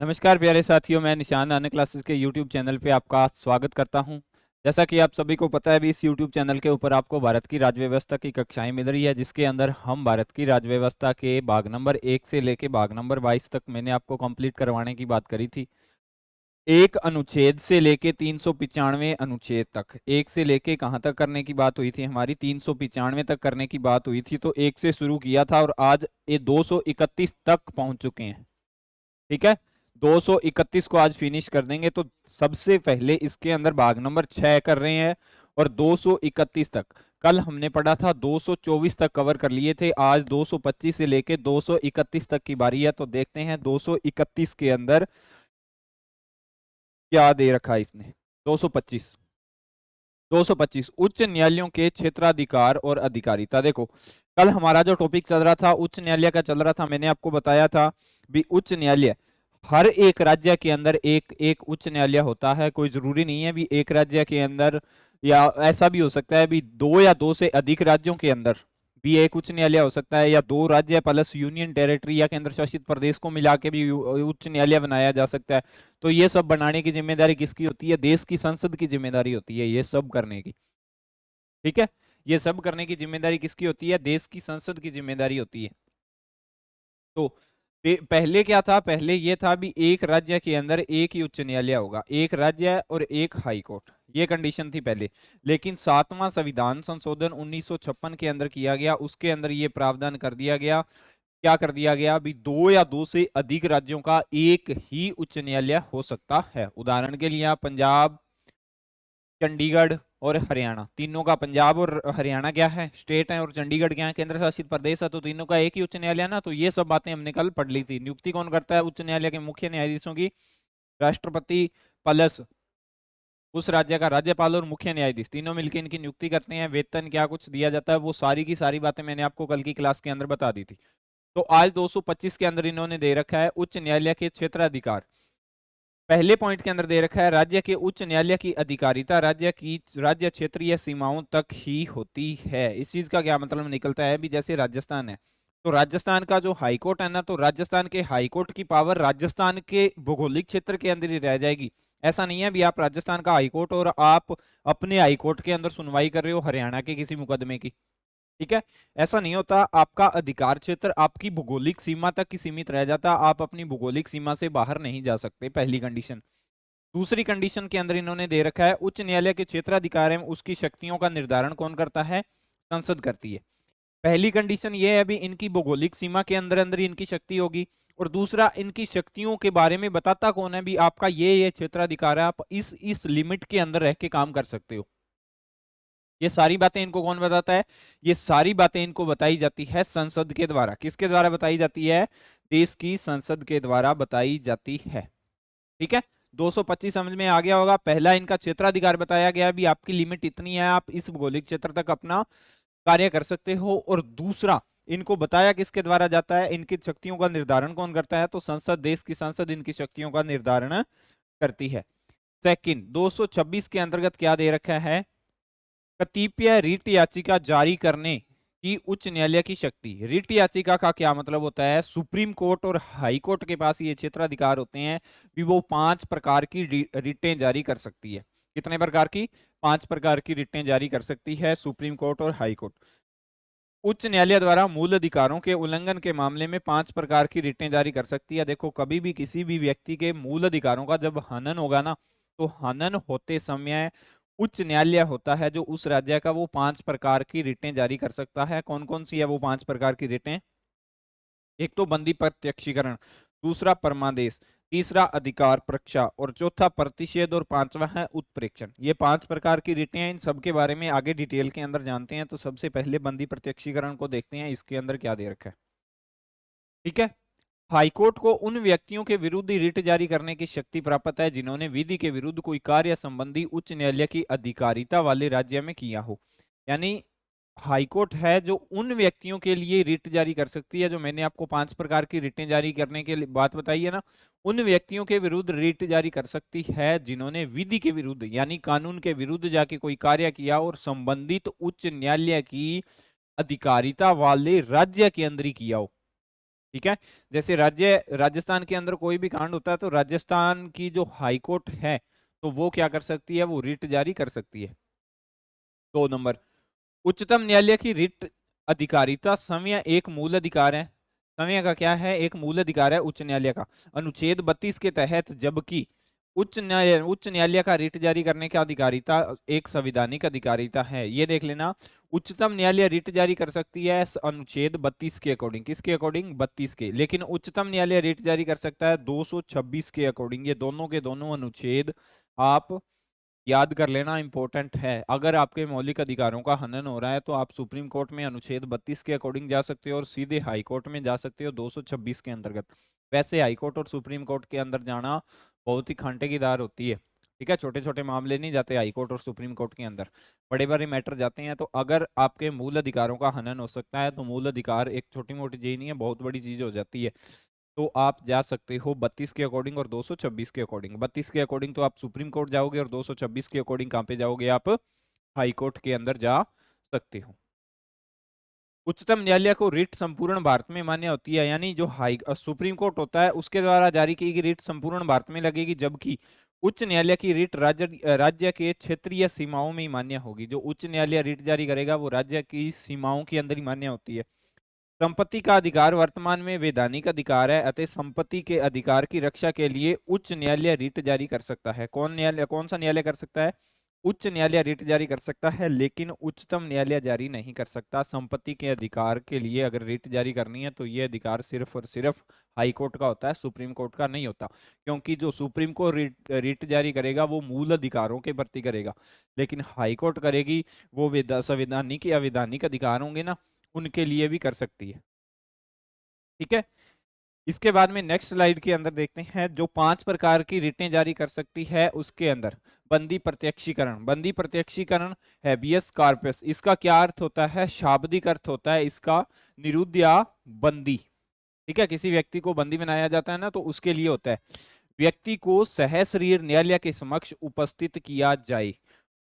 नमस्कार प्यारे साथियों, मैं निशान अन क्लासेस के यूट्यूब चैनल पे आपका स्वागत करता हूं। जैसा कि आप सभी को पता है, अभी इस यूट्यूब चैनल के ऊपर आपको भारत की राज्य व्यवस्था की कक्षाएं मिल रही है, जिसके अंदर हम भारत की राज्य व्यवस्था के भाग नंबर 1 से लेके भाग नंबर 22 तक मैंने आपको कंप्लीट करवाने की बात करी थी। एक अनुच्छेद से लेके 395 अनुच्छेद तक, एक से लेके कहाँ तक करने की बात हुई थी हमारी, 395 तक करने की बात हुई थी। तो एक से शुरू किया था और आज ये 231 तक पहुंच चुके हैं। ठीक है, 231 को आज फिनिश कर देंगे। तो सबसे पहले इसके अंदर भाग नंबर 6 कर रहे हैं और 231 तक। कल हमने पढ़ा था 224 तक कवर कर लिए थे, आज 225 से लेके 231 तक की बारी है। तो देखते हैं 231 के अंदर क्या दे रखा है इसने। 225 225 उच्च न्यायालयों के क्षेत्राधिकार और अधिकारिता। देखो, कल हमारा जो टॉपिक चल रहा था उच्च न्यायालय का चल रहा था। मैंने आपको बताया था भी उच्च न्यायालय हर एक राज्य के अंदर एक एक उच्च न्यायालय होता है। कोई जरूरी नहीं है भी एक राज्य के अंदर, या ऐसा भी हो सकता है भी दो या दो से अधिक राज्यों के अंदर भी एक उच्च न्यायालय हो सकता है, या दो राज्य प्लस यूनियन टेरिटरी या केंद्र शासित प्रदेश को मिला के भी उच्च न्यायालय बनाया जा सकता है। तो ये सब बनाने की जिम्मेदारी किसकी होती है? देश की संसद की जिम्मेदारी होती है ये सब करने की। ठीक है, ये सब करने की जिम्मेदारी किसकी होती है? देश की संसद की जिम्मेदारी होती है। तो पहले क्या था? पहले ये था भी एक राज्य के अंदर एक ही उच्च न्यायालय होगा, एक राज्य और एक हाई कोर्ट, ये कंडीशन थी पहले। लेकिन सातवां संविधान संशोधन 1956 के अंदर किया गया, उसके अंदर ये प्रावधान कर दिया गया। क्या कर दिया गया भी? दो या दो से अधिक राज्यों का एक ही उच्च न्यायालय हो सकता है। उदाहरण के लिए आप पंजाब, चंडीगढ़ और हरियाणा, तीनों का, पंजाब और हरियाणा क्या है? स्टेट है, और चंडीगढ़ क्या है? केंद्र शासित प्रदेश है। तो तीनों का एक ही उच्च न्यायालय ना। तो ये सब बातें हमने कल पढ़ ली थी। नियुक्ति कौन करता है उच्च न्यायालय के मुख्य न्यायाधीशों की? राष्ट्रपति प्लस उस राज्य का राज्यपाल और मुख्य न्यायाधीश, तीनों मिलकर इनकी नियुक्ति करते हैं। वेतन क्या कुछ दिया जाता है, वो सारी की सारी बातें मैंने आपको कल की क्लास के अंदर बता दी थी। तो आज 225 के अंदर इन्होंने दे रखा है उच्च न्यायालय के क्षेत्राधिकार। पहले पॉइंट के अंदर दे रखा है राज्य के उच्च न्यायालय की अधिकारिता राज्य क्षेत्रीय सीमाओं तक ही होती है। इस चीज का क्या मतलब निकलता है भी? जैसे राजस्थान है, तो राजस्थान का जो हाई कोर्ट है ना, तो राजस्थान के हाई कोर्ट की पावर राजस्थान के भौगोलिक क्षेत्र के अंदर ही रह जाएगी। ऐसा नहीं है भी आप राजस्थान का हाई कोर्ट और आप अपने हाई कोर्ट के अंदर सुनवाई कर रहे हो हरियाणा के किसी मुकदमे की। ठीक है, ऐसा नहीं होता। आपका अधिकार क्षेत्र आपकी भौगोलिक सीमा तक ही सीमित रह जाता, आप अपनी भौगोलिक सीमा से बाहर नहीं जा सकते, पहली कंडीशन। दूसरी कंडीशन के अंदर इन्होंने दे रखा है उच्च न्यायालय के क्षेत्राधिकार एवं उसकी शक्तियों का निर्धारण कौन करता है? संसद करती है। पहली कंडीशन ये है भी इनकी भौगोलिक सीमा के अंदर अंदर ही इनकी शक्ति होगी। और दूसरा, इनकी शक्तियों के बारे में बताता कौन है भी? आपका ये क्षेत्राधिकार है, आप इस लिमिट के अंदर रह के काम कर सकते हो। ये सारी बातें इनको कौन बताता है? ये सारी बातें इनको बताई जाती है संसद के द्वारा। किसके द्वारा बताई जाती है? देश की संसद के द्वारा बताई जाती है। ठीक है, 225 समझ में आ गया होगा। पहला इनका क्षेत्राधिकार बताया गया भी आपकी लिमिट इतनी है, आप इस भौगोलिक क्षेत्र तक अपना कार्य कर सकते हो। और दूसरा, इनको बताया किसके द्वारा जाता है? इनकी शक्तियों का निर्धारण कौन करता है? तो संसद, देश की संसद इनकी शक्तियों का निर्धारण करती है। सेकंड, 226 के अंतर्गत क्या दे रखा है? कतिपय रिट याचिका जारी करने की उच्च न्यायालय की शक्ति। रिट याचिका का क्या मतलब होता है? सुप्रीम कोर्ट और हाई कोर्ट के पास ये क्षेत्राधिकार होते हैं कि वो 5 प्रकार की रिटें जारी कर सकती है। कितने प्रकार की? 5 प्रकार की रिटें जारी कर सकती है सुप्रीम कोर्ट और हाई कोर्ट। उच्च न्यायालय द्वारा मूल अधिकारों के उल्लंघन के मामले में 5 प्रकार की रिटें जारी कर सकती है। देखो, कभी भी किसी भी व्यक्ति के मूल अधिकारों का जब हनन होगा ना, तो हनन होते समय उच्च न्यायालय होता है जो उस राज्य का, वो 5 प्रकार की रिटें जारी कर सकता है। कौन कौन सी है वो 5 प्रकार की रिटें? एक तो बंदी प्रत्यक्षीकरण, दूसरा परमादेश, तीसरा अधिकार परीक्षा, और चौथा प्रतिषेध, और पांचवा है उत्प्रेक्षण। ये 5 प्रकार की रिटें हैं। इन सब के बारे में आगे डिटेल के अंदर जानते हैं। तो सबसे पहले बंदी प्रत्यक्षीकरण को देखते हैं, इसके अंदर क्या दे रखा है। ठीक है, हाईकोर्ट को उन व्यक्तियों के विरुद्ध रिट जारी करने की शक्ति प्राप्त है जिन्होंने विधि के विरुद्ध कोई कार्य संबंधी उच्च न्यायालय की अधिकारिता वाले राज्य में किया हो। यानी हाईकोर्ट है जो उन व्यक्तियों के लिए रिट जारी कर सकती है, जो मैंने आपको 5 प्रकार की रिटें जारी करने के लिए बात बताई है ना, उन व्यक्तियों के विरुद्ध रिट जारी कर सकती है जिन्होंने विधि के विरुद्ध यानी कानून के विरुद्ध जाके कोई कार्य किया और संबंधित उच्च न्यायालय की अधिकारिता वाले राज्य के अंदर ही किया हो। ठीक है। जैसे राजस्थान के अंदर कोई भी कांड होता है तो राजस्थान की जो हाई कोर्ट है तो वो क्या कर सकती है, वो रिट जारी कर सकती है। 2 नंबर, उच्चतम न्यायालय की रिट अधिकारिता संवैया एक मूल अधिकार है। संवैया का क्या है, एक मूल अधिकार है उच्च न्यायालय का, अनुच्छेद 32 के तहत। जबकि उच्च न्यायालय का रिट जारी करने का अधिकारिता एक संवैधानिक अधिकारिता है। ये देख लेना, उच्चतम न्यायालय रिट जारी कर सकती है अनुच्छेद 32 के अकॉर्डिंग। किसके अकॉर्डिंग, 32 के। लेकिन उच्चतम न्यायालय रिट जारी कर सकता है 226 के अकॉर्डिंग। ये दोनों के दोनों अनुच्छेद आप याद कर लेना, इंपॉर्टेंट है। अगर आपके मौलिक अधिकारों का हनन हो रहा है तो आप सुप्रीम कोर्ट में अनुच्छेद 32 के अकॉर्डिंग जा सकते हो और सीधे हाई कोर्ट में जा सकते हो 226 के अंतर्गत। वैसे हाई कोर्ट और सुप्रीम कोर्ट के अंदर जाना बहुत ही घंटे की दार होती है। ठीक है, छोटे छोटे मामले नहीं जाते हाई कोर्ट और सुप्रीम कोर्ट के अंदर, बड़े बड़े मैटर जाते हैं। तो अगर आपके मूल अधिकारों का हनन हो सकता है तो मूल अधिकार एक छोटी मोटी चीज नहीं है, बहुत बड़ी चीज हो जाती है। तो आप जा सकते हो 32 के अकॉर्डिंग और 226 के अकॉर्डिंग। 32 के अकॉर्डिंग तो आप सुप्रीम कोर्ट जाओगे और 226 के अकॉर्डिंग कहाँ पे जाओगे, आप हाई कोर्ट के अंदर जा सकते हो। उच्चतम न्यायालय को रिट संपूर्ण भारत में मान्य होती है, यानी जो सुप्रीम कोर्ट होता है उसके द्वारा जारी की गई रिट संपूर्ण भारत में लगेगी। जबकि उच्च न्यायालय की रिट राज्य के क्षेत्रीय सीमाओं में ही मान्य होगी। जो उच्च न्यायालय रिट जारी करेगा वो राज्य की सीमाओं के अंदर ही मान्य होती है। संपत्ति का अधिकार वर्तमान में वैधानिक अधिकार है, अतः संपत्ति के अधिकार की रक्षा के लिए उच्च न्यायालय रिट जारी कर सकता है। कौन सा न्यायालय कर सकता है, उच्च न्यायालय रिट जारी कर सकता है, लेकिन उच्चतम न्यायालय जारी नहीं कर सकता। संपत्ति के अधिकार के लिए अगर रिट जारी करनी है तो ये अधिकार सिर्फ और सिर्फ हाई कोर्ट का होता है, सुप्रीम कोर्ट का नहीं होता। क्योंकि जो सुप्रीम कोर्ट रिट जारी करेगा वो मूल अधिकारों के प्रति करेगा, लेकिन हाई कोर्ट करेगी वो संवैधानिक या वैधानिक अधिकार होंगे ना, उनके लिए भी कर सकती है। ठीक है, इसके बाद में नेक्स्ट स्लाइड के अंदर देखते हैं जो 5 प्रकार की रिटें जारी कर सकती है। उसके अंदर बंदी प्रत्यक्षीकरण। बंदी प्रत्यक्षीकरण हैबियस कॉर्पस, इसका क्या अर्थ होता है, शाब्दिक अर्थ होता है इसका निरुद्ध या बंदी। ठीक है, किसी व्यक्ति को बंदी बनाया जाता है ना तो उसके लिए होता है व्यक्ति को सहशरीर न्यायालय के समक्ष उपस्थित किया जाए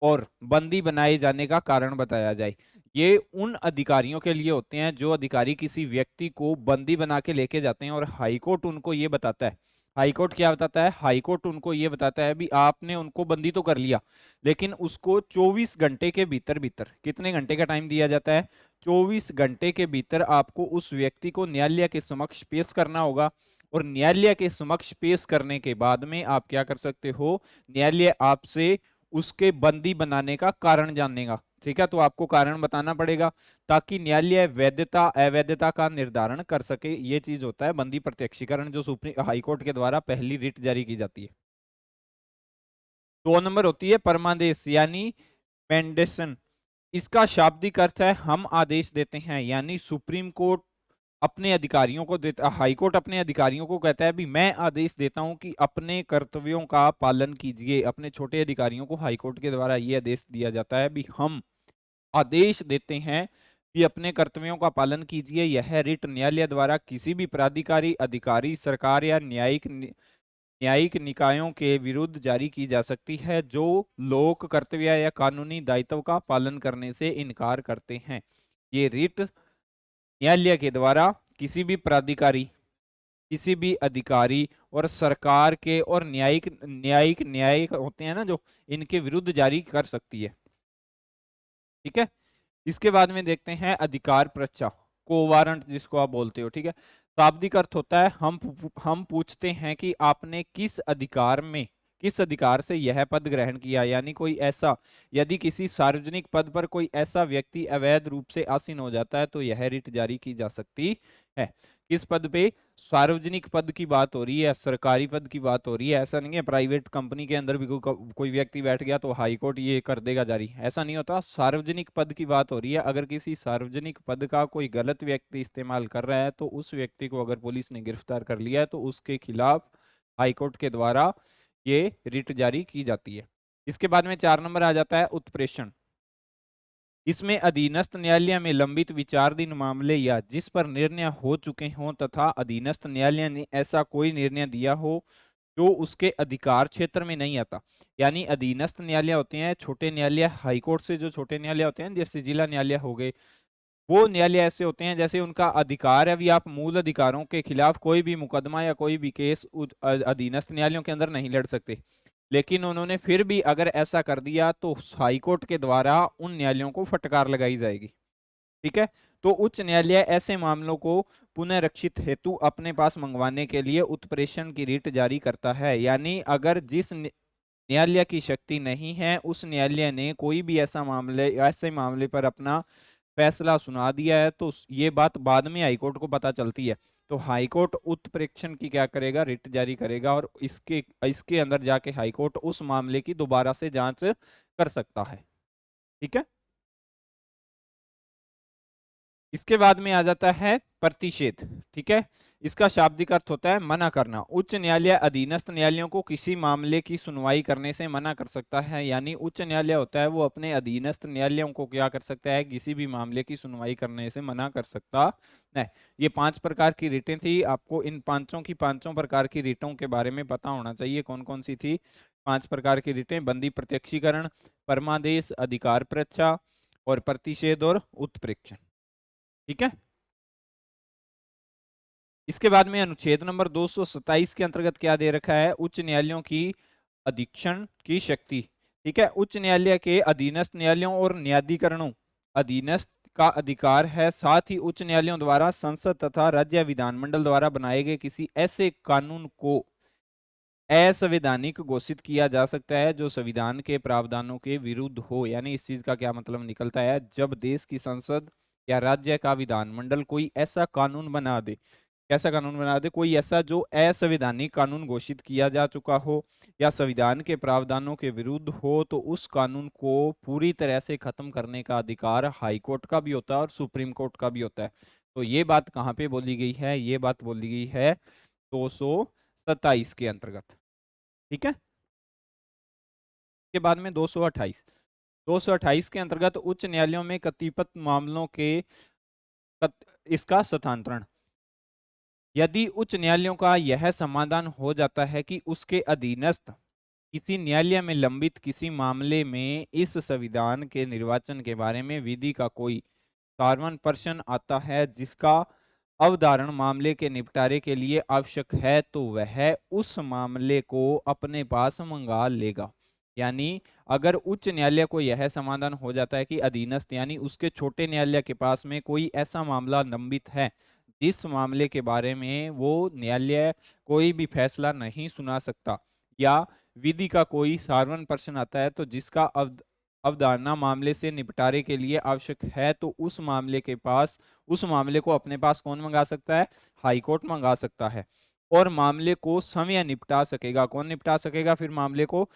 और बंदी बनाए जाने का कारण बताया जाए। ये उन अधिकारियों के लिए होते हैं जो अधिकारी किसी व्यक्ति को बंदी बना के लेके जाते हैं और हाईकोर्ट उनको ये बताता है, हाईकोर्ट क्या बताता है, हाईकोर्ट उनको ये बताता है भी आपने उनको बंदी तो कर लिया, लेकिन उसको 24 घंटे के भीतर भीतर, कितने घंटे का टाइम दिया जाता है, 24 घंटे के भीतर आपको उस व्यक्ति को न्यायालय के समक्ष पेश करना होगा। और न्यायालय के समक्ष पेश करने के बाद में आप क्या कर सकते हो, न्यायालय आपसे उसके बंदी बनाने का कारण जानेगा। ठीक है, तो आपको कारण बताना पड़ेगा ताकि न्यायालय वैधता अवैधता का निर्धारण कर सके। ये चीज होता है बंदी प्रत्यक्षीकरण, जो सुप्रीम हाईकोर्ट के द्वारा पहली रिट जारी की जाती है। 2 नंबर होती है परमादेश यानी पेंडेशन। इसका शाब्दिक अर्थ है हम आदेश देते हैं, यानी सुप्रीम कोर्ट अपने अधिकारियों को देता, हाई कोर्ट अपने अधिकारियों को कहता है भी मैं आदेश देता हूं कि अपने कर्तव्यों का पालन कीजिए। अपने छोटे अधिकारियों को हाई कोर्ट के द्वारा ये आदेश दिया जाता है भी हम आदेश देते हैं कि अपने कर्तव्यों का पालन कीजिए। यह रिट न्यायालय द्वारा किसी भी प्राधिकारी अधिकारी सरकार या न्यायिक निकायों के विरुद्ध जारी की जा सकती है जो लोक कर्तव्य या कानूनी दायित्व का पालन करने से इनकार करते हैं। ये रिट न्यायालय के द्वारा किसी भी प्राधिकारी, किसी भी अधिकारी और सरकार के और न्यायिक होते हैं ना जो, इनके विरुद्ध जारी कर सकती है। ठीक है, इसके बाद में देखते हैं अधिकार परीक्षा, को वारंट जिसको आप बोलते हो। ठीक है, शाब्दिक अर्थ होता है हम पूछते हैं कि आपने किस अधिकार से यह पद ग्रहण किया, यानी कोई ऐसा, यदि किसी सार्वजनिक पद पर कोई ऐसा व्यक्ति अवैध रूप से आसीन हो जाता है तो यह रिट जारी की जा सकती है। किस पद पे, सार्वजनिक पद की बात हो रही है, सरकारी पद की बात हो रही है। ऐसा नहीं है प्राइवेट कंपनी के अंदर भी कोई व्यक्ति बैठ गया तो हाई कोर्ट ये कर देगा जारी, ऐसा नहीं होता। सार्वजनिक पद की बात हो रही है, अगर किसी सार्वजनिक पद का कोई गलत व्यक्ति इस्तेमाल कर रहा है तो उस व्यक्ति को अगर पुलिस ने गिरफ्तार कर लिया है तो उसके खिलाफ हाई कोर्ट के द्वारा ये रिट जारी की जाती है। इसके बाद में 4 नंबर आ जाता है उत्प्रेषण। इसमें अधीनस्थ न्यायालय में लंबित विचाराधीन मामले या जिस पर निर्णय हो चुके हों तथा अधीनस्थ न्यायालय ने ऐसा कोई निर्णय दिया हो जो उसके अधिकार क्षेत्र में नहीं आता। यानी अधीनस्थ न्यायालय होते हैं छोटे न्यायालय, हाईकोर्ट से जो छोटे न्यायालय होते हैं जैसे जिला न्यायालय हो गए, वो न्यायालय ऐसे होते हैं जैसे उनका अधिकार है, अभी आप मूल अधिकारों के खिलाफ कोई भी मुकदमा या कोई भी केस अधीनस्थ न्यायालयों के अंदर नहीं लड़ सकते, लेकिन उन्होंने फिर भी अगर ऐसा कर दिया तो हाईकोर्ट के द्वारा उन न्यायालयों को फटकार लगाई जाएगी। ठीक है, तो उच्च न्यायालय ऐसे मामलों को पुनरीक्षित हेतु अपने पास मंगवाने के लिए उत्प्रेषण की रीट जारी करता है। यानी अगर जिस न्यायालय की शक्ति नहीं है, उस न्यायालय ने कोई भी ऐसे मामले पर अपना फैसला सुना दिया है, तो ये बात बाद में हाईकोर्ट को पता चलती है, तो हाईकोर्ट उत्प्रेक्षण की क्या करेगा, रिट जारी करेगा, और इसके इसके अंदर जाके हाईकोर्ट उस मामले की दोबारा से जांच कर सकता है। ठीक है, इसके बाद में आ जाता है प्रतिषेध। ठीक है, इसका शाब्दिक अर्थ होता है मना करना। उच्च न्यायालय अधीनस्थ न्यायालयों को किसी मामले की सुनवाई करने से मना कर सकता है। यानी उच्च न्यायालय होता है वो अपने अधीनस्थ न्यायालयों को क्या कर सकता है, किसी भी मामले की सुनवाई करने से मना कर सकता है। ये 5 प्रकार की रिटें थी, आपको इन पांचों प्रकार की रिटों के बारे में पता होना चाहिए। कौन कौन सी थी 5 प्रकार की रिटें? बंदी प्रत्यक्षीकरण, परमादेश, अधिकार परीक्षा और प्रतिषेध और उत्प्रेक्षण। ठीक है, इसके बाद में अनुच्छेद नंबर 227 के अंतर्गत क्या दे रखा है, उच्च न्यायालयों की अधीक्षण की शक्ति। ठीक है, उच्च न्यायालय के अधीनस्थ न्यायालयों और न्यायाधिकरणों अधीनस्थ का अधिकार है। साथ ही उच्च न्यायालयों द्वारा संसद तथा राज्य विधानमंडल द्वारा बनाए गए किसी ऐसे कानून को असंवैधानिक घोषित किया जा सकता है जो संविधान के प्रावधानों के विरुद्ध हो। यानी इस चीज का क्या मतलब निकलता है, जब देश की संसद या राज्य का विधानमंडल कोई ऐसा कानून बना दे, कैसा कानून बना दे, कोई ऐसा जो असंवैधानिक कानून घोषित किया जा चुका हो या संविधान के प्रावधानों के विरुद्ध हो, तो उस कानून को पूरी तरह से खत्म करने का अधिकार हाई कोर्ट का भी होता है और सुप्रीम कोर्ट का भी होता है। तो ये बात कहाँ पे बोली गई है, ये बात बोली गई है 227 के अंतर्गत। ठीक है, के बाद में 228 के अंतर्गत उच्च न्यायालयों में कतिपय मामलों के इसका स्थानांतरण। यदि उच्च न्यायालयों का यह समाधान हो जाता है कि उसके अधीनस्थ किसी न्यायालय में लंबित किसी मामले में इस संविधान के निर्वाचन के बारे में विधि का कोई साधारण प्रश्न आता है जिसका अवधारण मामले के निपटारे के लिए आवश्यक है, तो वह उस मामले को अपने पास मंगा लेगा। यानी अगर उच्च न्यायालय को यह समाधान हो जाता है कि अधीनस्थ यानी उसके छोटे न्यायालय के पास में कोई ऐसा मामला लंबित है जिस मामले के बारे में वो न्यायालय कोई भी फैसला नहीं सुना सकता, या विधि का कोई साधारण प्रश्न आता है तो जिसका अवधारणा मामले से निपटारे के लिए आवश्यक है, तो उस मामले के पास उस मामले को अपने पास कौन मंगा सकता है, हाई कोर्ट मंगा सकता है, और मामले को समय निपटा सकेगा। कौन निपटा सकेगा फिर मामले को?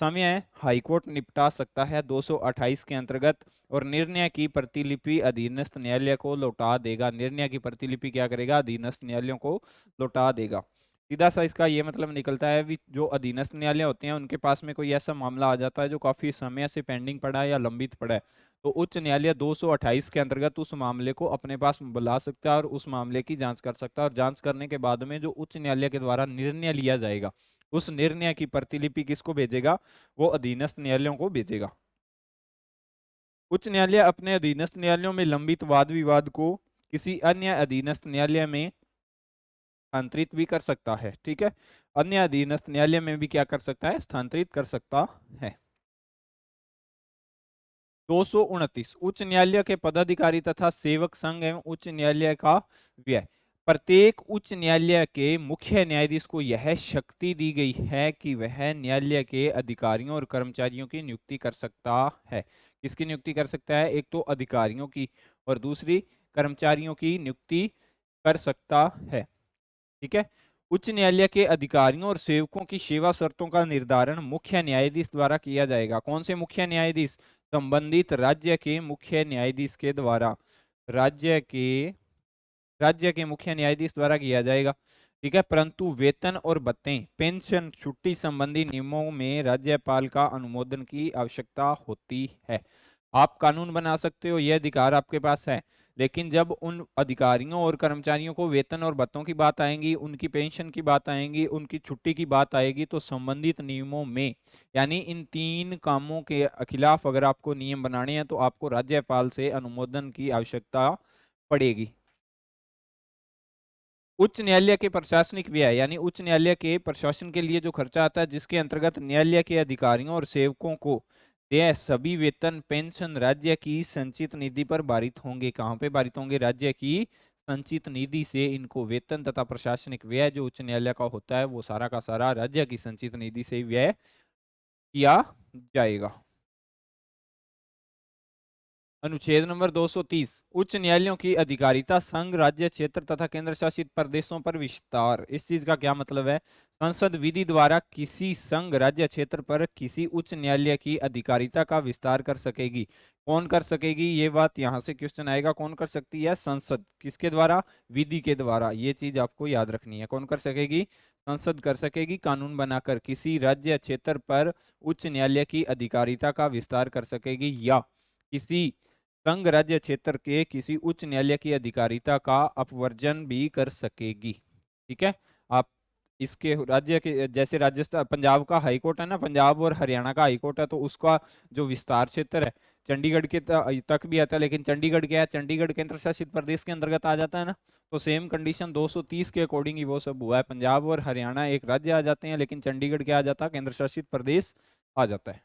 समय हाईकोर्ट निपटा सकता है 228 के अंतर्गत, और निर्णय की प्रतिलिपि अधीनस्थ न्यायालय को लौटा देगा। निर्णय की प्रतिलिपि क्या करेगा, अधीनस्थ न्यायालयों को लौटा देगा। सीधा सा इसका ये मतलब निकलता है कि जो अधीनस्थ न्यायालय होते हैं उनके पास में कोई ऐसा मामला आ जाता है जो काफी समय से पेंडिंग पड़ा है या लंबित पड़ा है, तो उच्च न्यायालय 228 के अंतर्गत उस मामले को अपने पास बुला सकता है और उस मामले की जांच कर सकता है, और जांच करने के बाद में जो उच्च न्यायालय के द्वारा निर्णय लिया जाएगा उस निर्णय की प्रतिलिपि किसको भेजेगा, वो अधीनस्थ न्यायालयों को भेजेगा। उच्च न्यायालय अपने अधीनस्थ न्यायालयों में लंबित वाद विवाद को किसी अन्य अधीनस्थ न्यायालय में स्थानांतरित भी कर सकता है। ठीक है, अन्य अधीनस्थ न्यायालय में भी क्या कर सकता है, स्थानांतरित कर सकता है। 229 उच्च न्यायालय के पदाधिकारी तथा सेवक संघ एवं उच्च न्यायालय का व्यय। प्रत्येक उच्च न्यायालय के मुख्य न्यायाधीश को यह शक्ति दी गई है कि वह न्यायालय के अधिकारियों और कर्मचारियों की नियुक्ति कर सकता है। किसकी नियुक्ति कर सकता है? एक तो अधिकारियों की और दूसरी कर्मचारियों की नियुक्ति कर सकता है। ठीक है, उच्च न्यायालय के अधिकारियों और सेवकों की सेवा शर्तों का निर्धारण मुख्य न्यायाधीश द्वारा किया जाएगा। कौन से मुख्य न्यायाधीश? संबंधित राज्य के मुख्य न्यायाधीश के द्वारा, राज्य के मुख्य न्यायाधीश द्वारा किया जाएगा। ठीक है, परंतु वेतन और भत्ते, पेंशन, छुट्टी संबंधी नियमों में राज्यपाल का अनुमोदन की आवश्यकता होती है। आप कानून बना सकते हो, यह अधिकार आपके पास है, लेकिन जब उन अधिकारियों और कर्मचारियों को वेतन और भत्तों की बात आएगी, उनकी पेंशन की बात आएगी, उनकी छुट्टी की बात आएगी, तो संबंधित नियमों में, यानी इन 3 कामों के खिलाफ अगर आपको नियम बनाने हैं तो आपको राज्यपाल से अनुमोदन की आवश्यकता पड़ेगी। उच्च न्यायालय के प्रशासनिक व्यय, यानी उच्च न्यायालय के प्रशासन के लिए जो खर्चा आता है, जिसके अंतर्गत न्यायालय के अधिकारियों और सेवकों को देय सभी वेतन पेंशन राज्य की संचित निधि पर पारित होंगे। कहाँ पे पारित होंगे? राज्य की संचित निधि से इनको वेतन तथा प्रशासनिक व्यय जो उच्च न्यायालय का होता है वो सारा का सारा राज्य की संचित निधि से व्यय किया जाएगा। अनुच्छेद नंबर 230 उच्च न्यायालयों की अधिकारिता संघ, राज्य, क्षेत्र तथा केंद्र शासित प्रदेशों पर विस्तार। इस चीज का क्या मतलब है? संसद विधि द्वारा किसी संघ, राज्य, क्षेत्र पर किसी उच्च न्यायालय की अधिकारिता का विस्तार कर सकेगी। कौन कर सकेगी? ये बात यहां से क्वेश्चन आएगा। कौन कर सकती है? संसद। किसके द्वारा? विधि के द्वारा। ये चीज आपको याद रखनी है। कौन कर सकेगी? संसद कर सकेगी, कानून बनाकर किसी राज्य, क्षेत्र पर उच्च न्यायालय की अधिकारिता का विस्तार कर सकेगी, या किसी संघ, राज्य, क्षेत्र के किसी उच्च न्यायालय की अधिकारिता का अपवर्जन भी कर सकेगी। ठीक है। आप इसके राज्य के, जैसे राजस्थान, पंजाब का हाईकोर्ट है ना, पंजाब और हरियाणा का हाईकोर्ट है, तो उसका जो विस्तार क्षेत्र है चंडीगढ़ के तक भी आता है, लेकिन चंडीगढ़ क्या है? चंडीगढ़ केंद्र शासित प्रदेश के अंतर्गत आ जाता है ना। तो सेम कंडीशन 230 के अकॉर्डिंग ही वो सब हुआ है। पंजाब और हरियाणा एक राज्य आ जाते हैं, लेकिन चंडीगढ़ क्या आ जाता है? केंद्र शासित प्रदेश आ जाता है।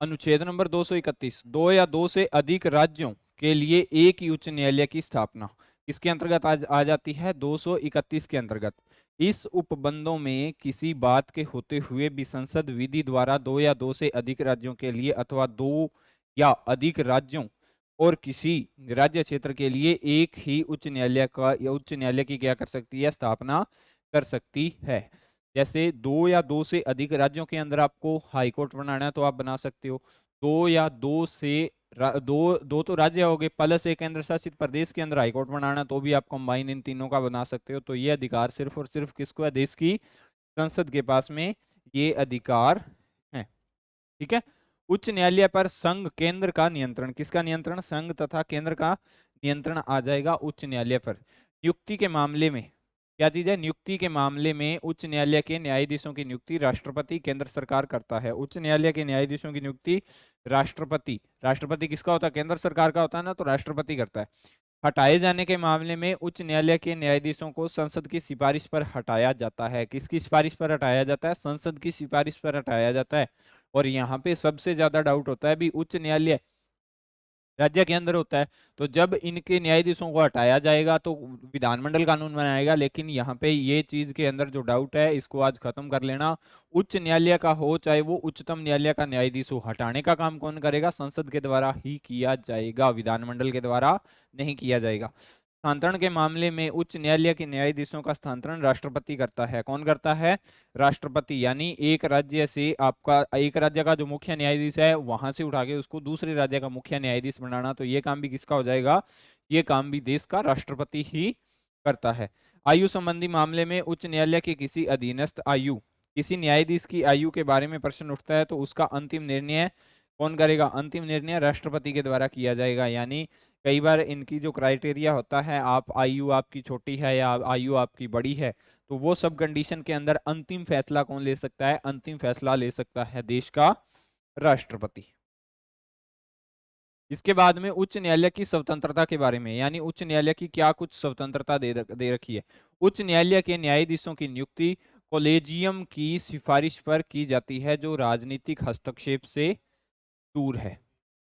अनुच्छेद नंबर 231 दो या दो से अधिक राज्यों के लिए एक ही उच्च न्यायालय की स्थापना इसके अंतर्गत आ जाती है 231 के अंतर्गत। इस उपबंधों में किसी बात के होते हुए भी संसद विधि द्वारा दो या दो से अधिक राज्यों के लिए अथवा दो या अधिक राज्यों और किसी राज्य क्षेत्र के लिए एक ही उच्च न्यायालय का या उच्च न्यायालय की क्या कर सकती है? स्थापना कर सकती है। जैसे दो या दो से अधिक राज्यों के अंदर आपको हाई कोर्ट बनाना है तो आप बना सकते हो। दो या दो से दो तो राज्य हो गए, प्लस एक केंद्र शासित प्रदेश के अंदर हाई कोर्ट बनाना तो भी आप कंबाइन इन तीनों का बना सकते हो। तो ये अधिकार सिर्फ और सिर्फ किसको है? देश की संसद के पास में ये अधिकार है। ठीक है। उच्च न्यायालय पर संघ, केंद्र का नियंत्रण। किसका नियंत्रण? संघ तथा केंद्र का नियंत्रण आ जाएगा उच्च न्यायालय पर। नियुक्ति के मामले में क्या चीज है? नियुक्ति के मामले में उच्च न्यायालय के न्यायाधीशों की नियुक्ति राष्ट्रपति, केंद्र सरकार करता है। उच्च न्यायालय के न्यायाधीशों की नियुक्ति राष्ट्रपति। राष्ट्रपति किसका होता है? केंद्र सरकार का होता है ना, तो राष्ट्रपति करता है। हटाए जाने के मामले में उच्च न्यायालय के न्यायाधीशों को संसद की सिफारिश पर हटाया जाता है। किसकी सिफारिश पर हटाया जाता है? संसद की सिफारिश पर हटाया जाता है। और यहाँ पे सबसे ज्यादा डाउट होता है भी, उच्च न्यायालय राज्य के अंदर होता है, तो जब इनके न्यायाधीशों को हटाया जाएगा तो विधानमंडल कानून बनाएगा। लेकिन यहाँ पे ये चीज के अंदर जो डाउट है इसको आज खत्म कर लेना। उच्च न्यायालय का हो चाहे वो उच्चतम न्यायालय का न्यायाधीश हो, हटाने का काम कौन करेगा? संसद के द्वारा ही किया जाएगा, विधानमंडल के द्वारा नहीं किया जाएगा। स्थानांतरण के मामले में उच्च न्यायालय के न्यायाधीशों का स्थानांतरण राष्ट्रपति करता है। कौन करता है? राष्ट्रपति। यानी एक राज्य से आपका, एक राज्य का जो मुख्य न्यायाधीश है वहां से उठा के उसको दूसरे राज्य का मुख्य न्यायाधीश बनाना, तो ये काम भी किसका हो जाएगा? ये काम भी देश का राष्ट्रपति ही करता है। आयु संबंधी मामले में उच्च न्यायालय के किसी अधीनस्थ आयु, किसी न्यायाधीश की आयु के बारे में प्रश्न उठता है तो उसका अंतिम निर्णय कौन करेगा? अंतिम निर्णय राष्ट्रपति के द्वारा किया जाएगा। यानी कई बार इनकी जो क्राइटेरिया होता है, आप आयु आपकी छोटी है या आयु आपकी बड़ी है, तो वो सब कंडीशन के अंदर अंतिम फैसला कौन ले सकता है? अंतिम फैसला ले सकता है देश का राष्ट्रपति। इसके बाद में उच्च न्यायालय की स्वतंत्रता के बारे में, यानी उच्च न्यायालय की क्या कुछ स्वतंत्रता दे रखी है। उच्च न्यायालय के न्यायाधीशों की नियुक्ति कॉलेजियम की सिफारिश पर की जाती है जो राजनीतिक हस्तक्षेप से दूर है।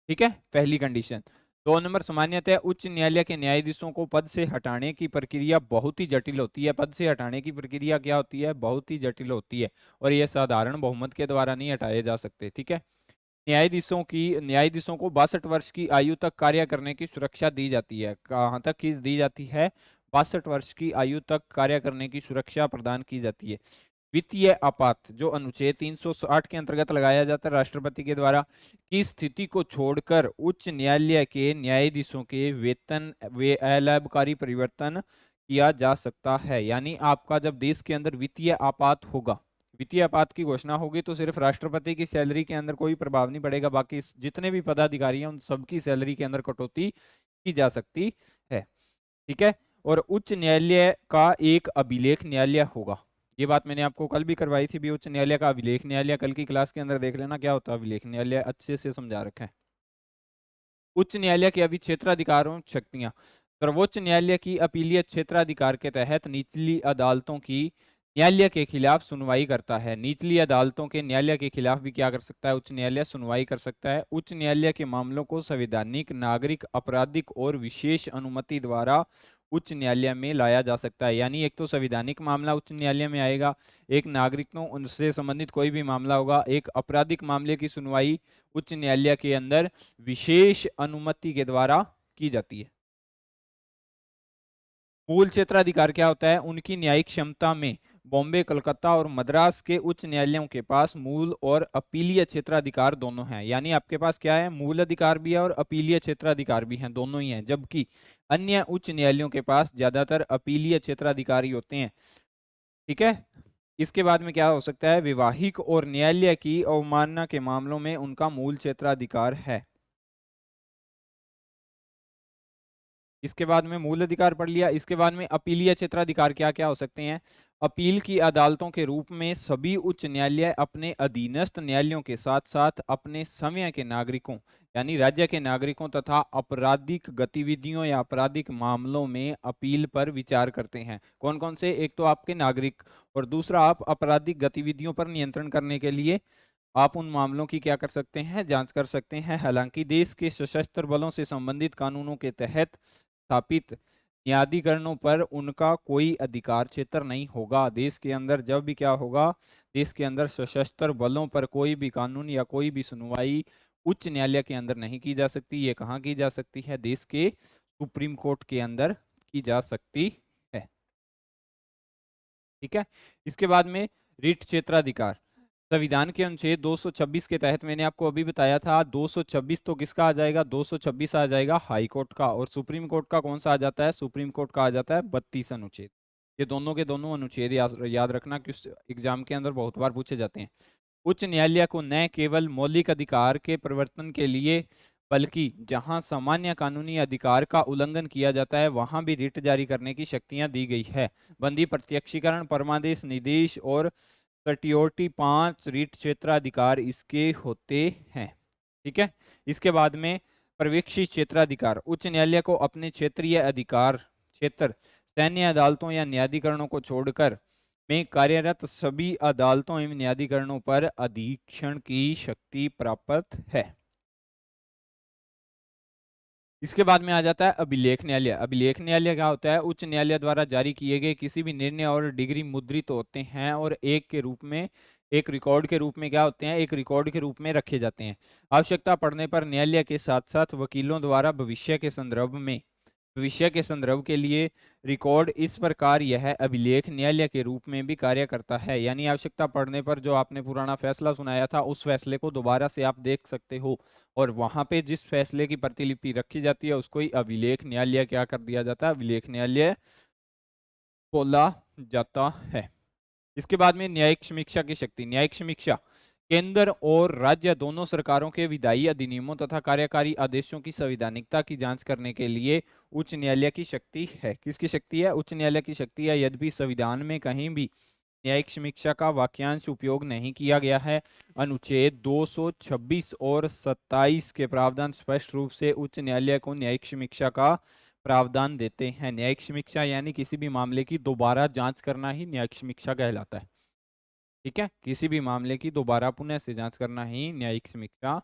ठीक है, पहली कंडीशन। 2 नंबर, सामान्यतः उच्च न्यायालय के न्यायाधीशों को पद से हटाने की प्रक्रिया बहुत ही जटिल होती है। पद से हटाने की प्रक्रिया क्या होती है? बहुत ही जटिल होती है, और यह साधारण बहुमत के द्वारा नहीं हटाए जा सकते। ठीक है। न्यायाधीशों को 62 वर्ष की आयु तक कार्य करने की सुरक्षा दी जाती है। कहाँ तक की दी जाती है? 62 वर्ष की आयु तक कार्य करने की सुरक्षा प्रदान की जाती है। वित्तीय आपात जो अनुच्छेद 360 के अंतर्गत लगाया जाता है राष्ट्रपति के द्वारा, की स्थिति को छोड़कर उच्च न्यायालय के न्यायाधीशों के वेतन वे अलाभकारी परिवर्तन किया जा सकता है। यानी आपका जब देश के अंदर वित्तीय आपात होगा, वित्तीय आपात की घोषणा होगी तो सिर्फ राष्ट्रपति की सैलरी के अंदर कोई प्रभाव नहीं पड़ेगा, बाकी जितने भी पदाधिकारी हैं उन सबकी सैलरी के अंदर कटौती की जा सकती है। ठीक है। और उच्च न्यायालय का एक अभिलेख न्यायालय होगा। ये बात मैंने आपको कल भी करवाई थी भी, उच्च न्यायालय का अभिलेख न्यायालय, कल की क्लास के अंदर देख लेना क्या होता है अभिलेख न्यायालय, अच्छे से समझा रखा है। उच्च न्यायालय के अभी क्षेत्राधिकारों शक्तियां, सर्वोच्च न्यायालय की अपीलीय क्षेत्राधिकार के तहत निचली अदालतों की न्यायालय के खिलाफ सुनवाई करता है। निचली अदालतों के न्यायालय के खिलाफ भी क्या कर सकता है उच्च न्यायालय, सुनवाई कर सकता है। उच्च न्यायालय के मामलों को संवैधानिक, नागरिक, आपराधिक और विशेष अनुमति द्वारा उच्च न्यायालय में लाया जा सकता है। यानी एक तो संवैधानिक मामला उच्च न्यायालय में आएगा, एक नागरिकों उनसे संबंधित कोई भी मामला होगा, एक आपराधिक मामले की सुनवाई उच्च न्यायालय के अंदर विशेष अनुमति के द्वारा की जाती है। मूल क्षेत्राधिकार क्या होता है, उनकी न्यायिक क्षमता में बॉम्बे, कलकत्ता और मद्रास के उच्च न्यायालयों के पास मूल और अपीलीय क्षेत्राधिकार दोनों हैं। यानी आपके पास क्या है, मूल अधिकार भी है और अपीलीय क्षेत्राधिकार भी हैं, दोनों ही हैं। जबकि अन्य उच्च न्यायालयों के पास ज्यादातर अपीलीय क्षेत्राधिकारी होते हैं। ठीक है। इसके बाद में क्या हो सकता है, विवाहिक और न्यायालय की अवमानना के मामलों में उनका मूल क्षेत्राधिकार है। इसके बाद में मूल अधिकार पढ़ लिया। इसके बाद में अपीलीय क्षेत्राधिकार क्या क्या हो सकते हैं, अपील की अदालतों के रूप में सभी उच्च न्यायालय अपने अधीनस्थ न्यायालयों के साथ साथ अपने समय के नागरिकों यानी राज्य के नागरिकों तथा आपराधिक गतिविधियों या आपराधिक मामलों में अपील पर विचार करते हैं। कौन कौन से, एक तो आपके नागरिक और दूसरा आप आपराधिक गतिविधियों पर नियंत्रण करने के लिए आप उन मामलों की क्या कर सकते हैं, जांच कर सकते हैं। हालांकि देश के सशस्त्र बलों से संबंधित कानूनों के तहत स्थापित न्यायाधिकरणों पर उनका कोई अधिकार क्षेत्र नहीं होगा। देश के अंदर जब भी क्या होगा, देश के अंदर सशस्त्र बलों पर कोई भी कानून या कोई भी सुनवाई उच्च न्यायालय के अंदर नहीं की जा सकती। ये कहाँ की जा सकती है, देश के सुप्रीम कोर्ट के अंदर की जा सकती है। ठीक है। इसके बाद में रिट क्षेत्राधिकार, संविधान के अनुच्छेद 226 के तहत मैंने आपको अभी बताया था 226 तो किसका आ जाएगा, 226 आ जाएगा हाई कोर्ट का, और सुप्रीम कोर्ट का कौन सा आ जाता है, सुप्रीम कोर्ट का आ जाता है 32 अनुच्छेद। ये दोनों के दोनों अनुच्छेद याद रखना कि एग्जाम के अंदर बहुत बार पूछे जाते हैं। उच्च न्यायालय को न केवल मौलिक अधिकार के प्रवर्तन के लिए बल्कि जहां सामान्य कानूनी अधिकार का उल्लंघन किया जाता है वहां भी रिट जारी करने की शक्तियां दी गई है। बंदी, प्रत्यक्षीकरण, परमादेश, निदेश और कटियोटी 5 रीट क्षेत्राधिकार इसके होते हैं। ठीक है। इसके बाद में प्रवेक्षी क्षेत्राधिकार, उच्च न्यायालय को अपने क्षेत्रीय अधिकार क्षेत्र सैन्य अदालतों या न्यायाधिकरणों को छोड़कर में कार्यरत सभी अदालतों एवं न्यायाधिकरणों पर अधीक्षण की शक्ति प्राप्त है। इसके बाद में आ जाता है अभिलेख न्यायालय। अभिलेख न्यायालय क्या होता है, उच्च न्यायालय द्वारा जारी किए गए किसी भी निर्णय और डिग्री मुद्रित होते हैं और एक के रूप में, एक रिकॉर्ड के रूप में क्या होते हैं, एक रिकॉर्ड के रूप में रखे जाते हैं। आवश्यकता पड़ने पर न्यायालय के साथ साथ वकीलों द्वारा भविष्य के संदर्भ के लिए रिकॉर्ड इस प्रकार यह अभिलेख न्यायालय के रूप में भी कार्य करता है। यानी आवश्यकता पड़ने पर जो आपने पुराना फैसला सुनाया था उस फैसले को दोबारा से आप देख सकते हो, और वहां पे जिस फैसले की प्रतिलिपि रखी जाती है उसको ही अभिलेख न्यायालय क्या कर दिया जाता है, अभिलेख न्यायालय बोला जाता है। इसके बाद में न्यायिक समीक्षा की शक्ति। न्यायिक समीक्षा केंद्र और राज्य दोनों सरकारों के विधायी अधिनियमों तथा कार्यकारी आदेशों की संवैधानिकता की जांच करने के लिए उच्च न्यायालय की शक्ति है। किसकी शक्ति है, उच्च न्यायालय की शक्ति है। यद्यपि संविधान में कहीं भी न्यायिक समीक्षा का वाक्यांश उपयोग नहीं किया गया है, अनुच्छेद 226 और 27 के प्रावधान स्पष्ट रूप से उच्च न्यायालय को न्यायिक समीक्षा का प्रावधान देते हैं। न्यायिक समीक्षा यानी किसी भी मामले की दोबारा जांच करना ही न्यायिक समीक्षा कहलाता है। ठीक है, किसी भी मामले की दोबारा पुनः से जांच करना ही न्यायिक समीक्षा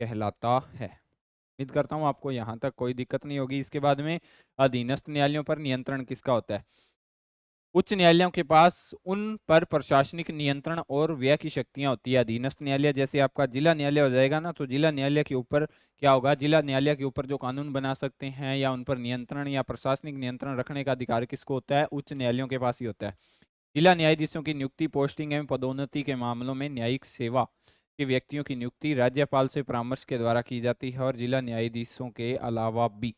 कहलाता है। उम्मीद करता हूं आपको यहां तक कोई दिक्कत नहीं होगी। इसके बाद में अधीनस्थ न्यायालयों पर नियंत्रण किसका होता है, उच्च न्यायालयों के पास उन पर प्रशासनिक नियंत्रण और व्यय की शक्तियां होती है। अधीनस्थ न्यायालय जैसे आपका जिला न्यायालय हो जाएगा ना, तो जिला न्यायालय के ऊपर क्या होगा, जिला न्यायालय के ऊपर जो कानून बना सकते हैं या उन पर नियंत्रण या प्रशासनिक नियंत्रण रखने का अधिकार किसको होता है, उच्च न्यायालयों के पास ही होता है। जिला न्यायाधीशों की नियुक्ति, पोस्टिंग एवं पदोन्नति के मामलों में न्यायिक सेवा के व्यक्तियों की नियुक्ति राज्यपाल से परामर्श के द्वारा की जाती है और जिला न्यायाधीशों के अलावा भी।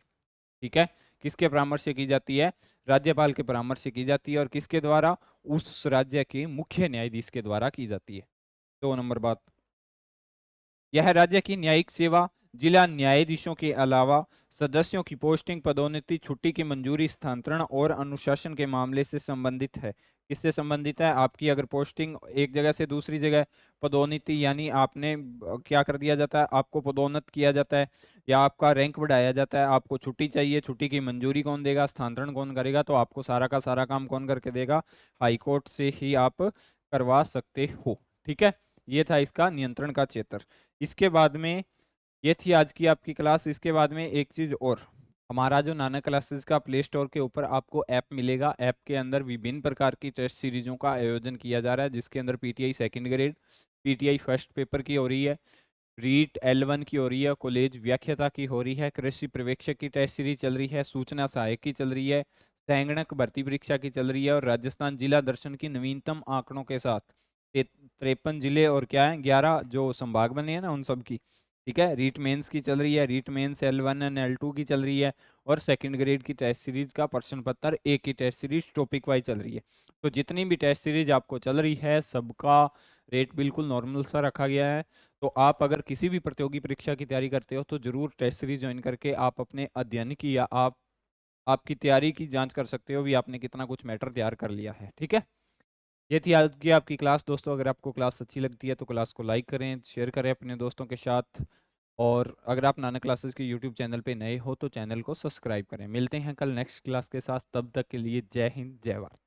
ठीक है, किसके परामर्श से की जाती है? राज्यपाल के परामर्श से की जाती है। और किसके द्वारा? उस राज्य के मुख्य न्यायाधीश के द्वारा की जाती है। 2 नंबर बात, यह राज्य की न्यायिक सेवा जिला न्यायाधीशों के अलावा सदस्यों की पोस्टिंग, पदोन्नति, छुट्टी की मंजूरी, स्थानांतरण और अनुशासन के मामले से संबंधित है। किससे संबंधित है? आपकी अगर पोस्टिंग एक जगह से दूसरी जगह, पदोन्नति यानी आपने क्या कर दिया जाता है, आपको पदोन्नत किया जाता है या आपका रैंक बढ़ाया जाता है, आपको छुट्टी चाहिए, छुट्टी की मंजूरी कौन देगा, स्थानांतरण कौन करेगा? तो आपको सारा का सारा काम कौन करके देगा? हाईकोर्ट से ही आप करवा सकते हो। ठीक है, ये था इसका नियंत्रण का क्षेत्र। इसके बाद में, ये थी आज की आपकी क्लास। इसके बाद में एक चीज और, हमारा जो नाना क्लासेस का प्ले स्टोर के ऊपर आपको ऐप मिलेगा। ऐप के अंदर विभिन्न प्रकार की टेस्ट सीरीजों का आयोजन किया जा रहा है, जिसके अंदर PTI second grade, PTI first paper की हो रही है, रीट L1 की हो रही है, कॉलेज व्याख्याता की हो रही है, कृषि पर्यवेक्षक की टेस्ट सीरीज चल रही है, सूचना सहायक की चल रही है, सैंगणक भर्ती परीक्षा की चल रही है, और राजस्थान जिला दर्शन की नवीनतम आंकड़ों के साथ 53 जिले और क्या है 11 जो संभाग बने हैं ना, उन सब की। ठीक है, रीट मेंस की चल रही है, REET mains L1 and L2 की चल रही है, और सेकंड ग्रेड की टेस्ट सीरीज का प्रश्न पत्र एक की टेस्ट सीरीज टॉपिक वाइज चल रही है। तो जितनी भी टेस्ट सीरीज आपको चल रही है, सबका रेट बिल्कुल नॉर्मल सा रखा गया है। तो आप अगर किसी भी प्रतियोगी परीक्षा की तैयारी करते हो तो जरूर टेस्ट सीरीज ज्वाइन करके आप अपने अध्ययन की या आप आपकी तैयारी की जांच कर सकते हो भी, आपने कितना कुछ मैटर तैयार कर लिया है। ठीक है, ये थी आज की आपकी क्लास दोस्तों। अगर आपको क्लास अच्छी लगती है तो क्लास को लाइक करें, शेयर करें अपने दोस्तों के साथ, और अगर आप नाना क्लासेस के यूट्यूब चैनल पे नए हो तो चैनल को सब्सक्राइब करें। मिलते हैं कल नेक्स्ट क्लास के साथ, तब तक के लिए जय हिंद, जय भारत।